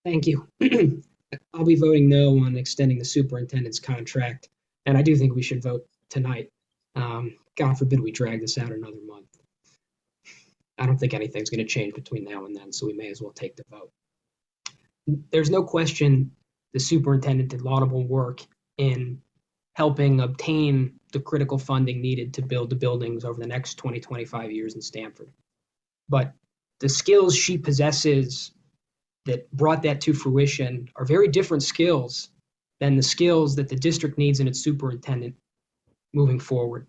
Thank you. I'll be voting no on extending the superintendent's contract, and I do think we should vote tonight. God forbid we drag this out another month. I don't think anything's going to change between now and then, so we may as well take the vote. There's no question the superintendent did laudable work in helping obtain the critical funding needed to build the buildings over the next 20, 25 years in Stamford. But the skills she possesses that brought that to fruition are very different skills than the skills that the district needs in its superintendent moving forward.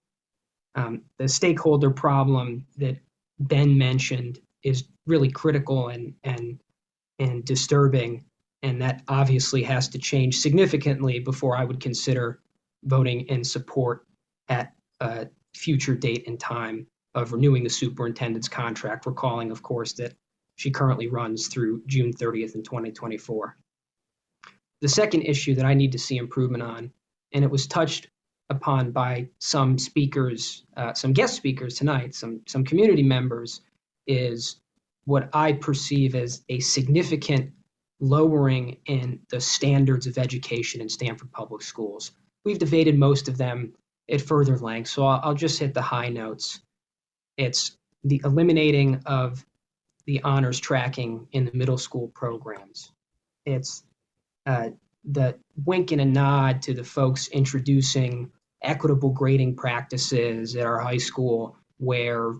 The stakeholder problem that Ben mentioned is really critical and disturbing, and that obviously has to change significantly before I would consider voting in support at a future date and time of renewing the superintendent's contract, recalling, of course, that she currently runs through June 30th in 2024. The second issue that I need to see improvement on, and it was touched upon by some speakers, some guest speakers tonight, some community members, is what I perceive as a significant lowering in the standards of education in Stamford Public Schools. We've debated most of them at further length, so I'll just hit the high notes. It's the eliminating of the honors tracking in the middle school programs. It's the wink and a nod to the folks introducing equitable grading practices at our high school, where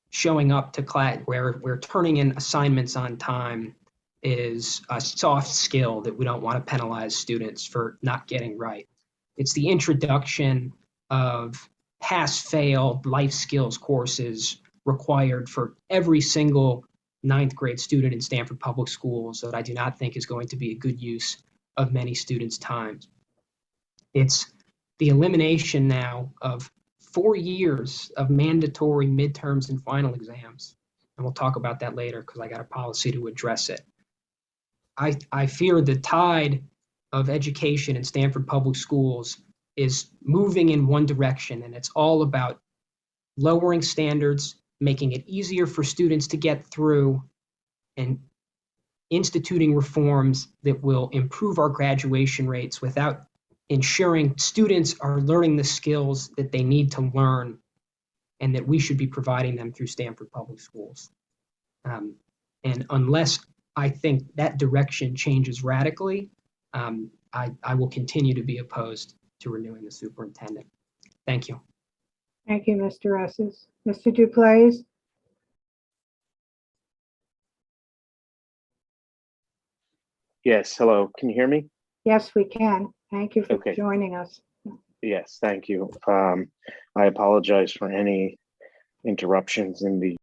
showing up to class, where turning in assignments on time is a soft skill that we don't want to penalize students for not getting right. It's the introduction of pass-fail life skills courses required for every single ninth grade student in Stamford Public Schools that I do not think is going to be a good use of many students' time. It's the elimination now of 4 years of mandatory midterms and final exams. And we'll talk about that later because I got a policy to address it. I fear the tide of education in Stamford Public Schools is moving in one direction, and it's all about lowering standards, making it easier for students to get through, and instituting reforms that will improve our graduation rates without ensuring students are learning the skills that they need to learn and that we should be providing them through Stamford Public Schools. And unless I think that direction changes radically, I will continue to be opposed to renewing the superintendent. Thank you. Thank you, Mr. Esses. Mr. Duplays? Yes, hello. Can you hear me? Yes, we can. Thank you for Okay. joining us. Yes, thank you. I apologize for any interruptions in the